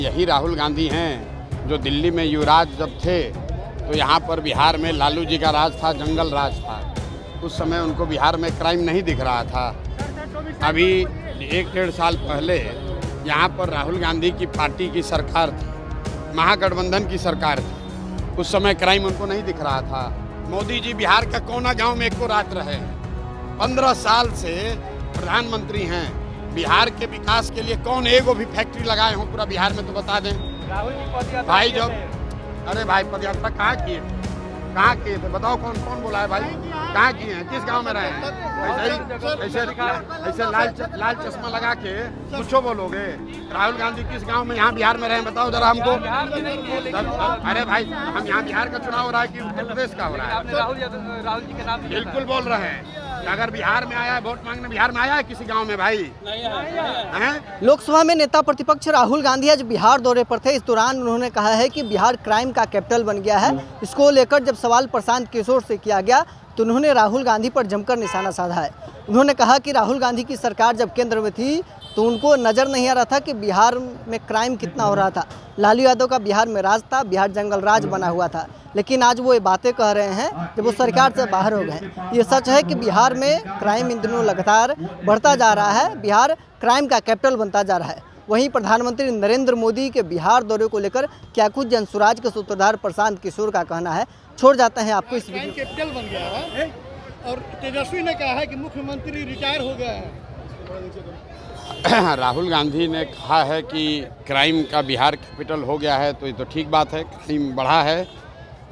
यही राहुल गांधी हैं जो दिल्ली में युवराज जब थे तो यहाँ पर बिहार में लालू जी का राज था, जंगल राज था। उस समय उनको बिहार में क्राइम नहीं दिख रहा था। अभी 1-1.5 साल पहले यहाँ पर राहुल गांधी की पार्टी की सरकार थी, महागठबंधन की सरकार थी। उस समय क्राइम उनको नहीं दिख रहा था। मोदी जी बिहार का कोना गांव में एको रात रहे। 15 साल से प्रधानमंत्री हैं। बिहार के विकास के लिए कौन एगो भी फैक्ट्री लगाए हों पूरा बिहार में तो बता दें। राहुल जी पदयात्रा भाई जब अरे भाई पदयात्रा कहाँ किए थे, कहाँ किए थे बताओ, कौन कौन बोला है भाई, कहाँ किए हैं, किस गांव में रहे हैं? ऐसे लाल चश्मा लगा के कुछो बोलोगे। राहुल गांधी किस गांव में यहाँ बिहार में रहे बताओ जरा हमको। अरे भाई हम यहाँ बिहार का चुनाव हो रहा है कि उत्तर प्रदेश का हो रहा है? राहुल जी के नाम बिल्कुल बोल रहे हैं। अगर बिहार में आया है वोट मांगने, बिहार में आया है किसी गांव में भाई? नहीं है। लोकसभा में नेता प्रतिपक्ष राहुल गांधी आज बिहार दौरे पर थे। इस दौरान उन्होंने कहा है कि बिहार क्राइम का कैपिटल बन गया है। इसको लेकर जब सवाल प्रशांत किशोर से किया गया तो उन्होंने राहुल गांधी पर जमकर निशाना साधा है। उन्होंने कहा कि राहुल गांधी की सरकार जब केंद्र में थी तो उनको नज़र नहीं आ रहा था कि बिहार में क्राइम कितना हो रहा था। लालू यादव का बिहार में राज था, बिहार जंगल राज बना हुआ था। लेकिन आज वो ये बातें कह रहे हैं जब वो सरकार से बाहर हो गए। ये सच है कि बिहार में क्राइम इन दिनों लगातार बढ़ता जा रहा है। बिहार क्राइम का कैपिटल बनता जा रहा है। वहीं प्रधानमंत्री नरेंद्र मोदी के बिहार दौरे को लेकर क्या कुछ जनसुराज के सूत्रधार प्रशांत किशोर का कहना है, छोड़ जाते हैं आपको इस वीडियो। कैपिटल बन गया है और तेजस्वी ने कहा है कि मुख्यमंत्री रिटायर हो गया है। राहुल गांधी ने कहा है कि क्राइम का बिहार कैपिटल हो गया है, तो ये तो ठीक बात है, क्राइम बढ़ा है।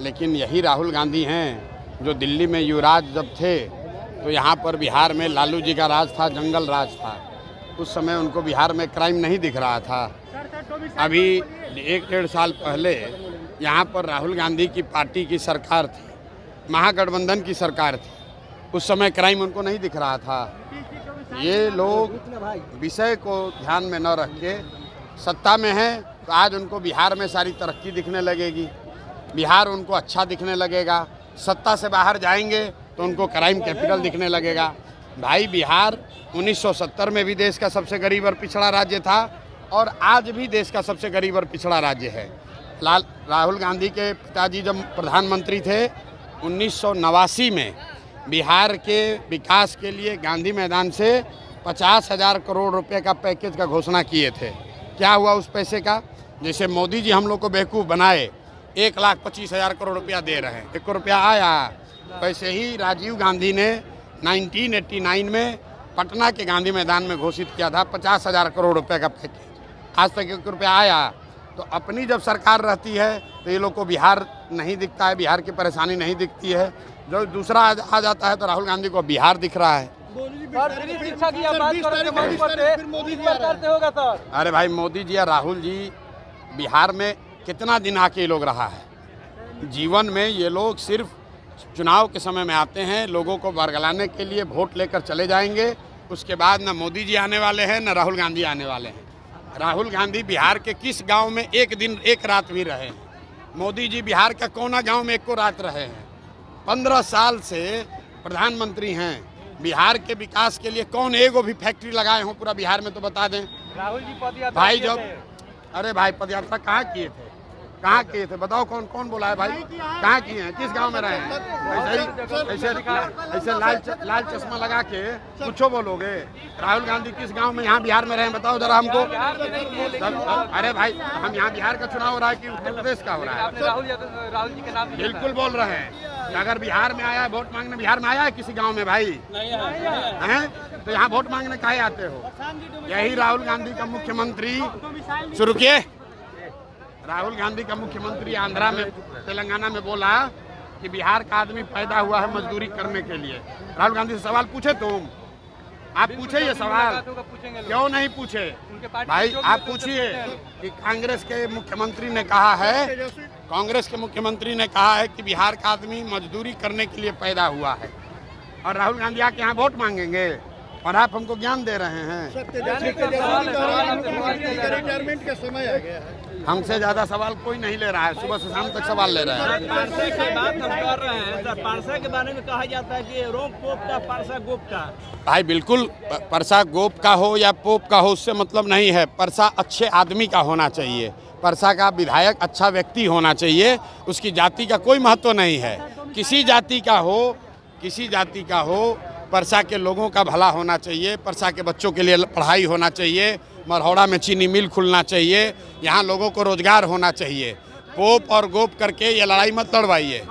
लेकिन यही राहुल गांधी हैं जो दिल्ली में युवराज जब थे तो यहाँ पर बिहार में लालू जी का राज था, जंगल राज था। उस समय उनको बिहार में क्राइम नहीं दिख रहा था। अभी 1-1.5 साल पहले यहाँ पर राहुल गांधी की पार्टी की सरकार थी, महागठबंधन की सरकार थी। उस समय क्राइम उनको नहीं दिख रहा था। ये लोग विषय को ध्यान में न रख के सत्ता में हैं तो आज उनको बिहार में सारी तरक्की दिखने लगेगी, बिहार उनको अच्छा दिखने लगेगा। सत्ता से बाहर जाएंगे तो उनको क्राइम कैपिटल दिखने लगेगा। भाई बिहार 1970 में भी देश का सबसे गरीब और पिछड़ा राज्य था और आज भी देश का सबसे गरीब और पिछड़ा राज्य है। राहुल गांधी के पिताजी जब प्रधानमंत्री थे 1989 में बिहार के विकास के लिए गांधी मैदान से 50,000 करोड़ रुपए का पैकेज का घोषणा किए थे। क्या हुआ उस पैसे का? जैसे मोदी जी हम लोग को बेवकूफ़ बनाए 1,25,000 करोड़ रुपया दे रहे हैं, 1 रुपया आया। वैसे ही राजीव गांधी ने 1989 में पटना के गांधी मैदान में घोषित किया था 50,000 करोड़ रुपए का पैकेज। आज तक 1 रुपया आया। तो अपनी जब सरकार रहती है तो ये लोग को बिहार नहीं दिखता है, बिहार की परेशानी नहीं दिखती है। जो दूसरा आ जाता है तो राहुल गांधी को बिहार दिख रहा है। शिक्षा की बात करते होगा सर। अरे भाई मोदी जी या राहुल जी बिहार में कितना दिन आके ये लोग रहा है? जीवन में ये लोग सिर्फ चुनाव के समय में आते हैं, लोगों को बरगलाने के लिए वोट लेकर चले जाएंगे। उसके बाद न मोदी जी आने वाले हैं न राहुल गांधी आने वाले हैं। राहुल गांधी बिहार के किस गांव में एक दिन एक रात भी रहे हैं? मोदी जी बिहार का कोना गांव में एको रात रहे हैं। 15 साल से प्रधानमंत्री हैं। बिहार के विकास के लिए कौन एगो भी फैक्ट्री लगाए हों पूरा बिहार में तो बता दें। राहुल जी पदयात्रा भाई जब अरे भाई पदयात्रा कहाँ किए थे, कहाँ किए थे बताओ, कौन कौन बोला है भाई, कहाँ किए हैं, किस गांव में रहे हैं? ऐसे लाल चश्मा लगा के कुछो बोलोगे। राहुल गांधी किस गांव में यहाँ बिहार में रहे बताओ जरा हमको। अरे भाई हम यहाँ बिहार का चुनाव हो रहा है कि उत्तर प्रदेश का हो रहा है? राहुल जी के नाम बिल्कुल बोल रहे हैं। अगर बिहार में आया है वोट मांगने, बिहार में आया है किसी गांव में भाई? नहीं है। तो यहाँ वोट मांगने काहे आते हो? यही राहुल गांधी का मुख्यमंत्री शुरू किए। राहुल गांधी का मुख्यमंत्री आंध्रा में, तेलंगाना में बोला कि बिहार का आदमी पैदा हुआ है मजदूरी करने के लिए। राहुल गांधी से सवाल पूछे तुम? आप पूछे ये सवाल? क्यों नहीं पूछे भाई? आप पूछिए कि कांग्रेस के मुख्यमंत्री ने कहा है, कांग्रेस के मुख्यमंत्री ने कहा है कि बिहार का आदमी मजदूरी करने के लिए पैदा हुआ है और राहुल गांधी आके यहाँ वोट मांगेंगे? और आप हमको ज्ञान दे रहे हैं। सर तेजस्वी कह रहे हैं मुख्यमंत्री का रिटायरमेंट का समय आ गया है। हमसे ज़्यादा सवाल कोई नहीं ले रहा है, सुबह से शाम तक सवाल ले रहे हैं। पारसा की बात हम कर रहे हैं सर। पारसा के बारे में कहा जाता है कि रोम पोप का पारसा गोप का। भाई बिल्कुल, परसा गोप का हो या पोप का हो उससे मतलब नहीं है। परसा अच्छे आदमी का होना चाहिए, परसा का विधायक अच्छा व्यक्ति होना चाहिए, उसकी जाति का कोई महत्व नहीं है। किसी जाति का हो, परसा के लोगों का भला होना चाहिए, परसा के बच्चों के लिए पढ़ाई होना चाहिए, मरहौड़ा में चीनी मिल खुलना चाहिए, यहाँ लोगों को रोजगार होना चाहिए। पोप और गोप करके ये लड़ाई मत लड़वाइए।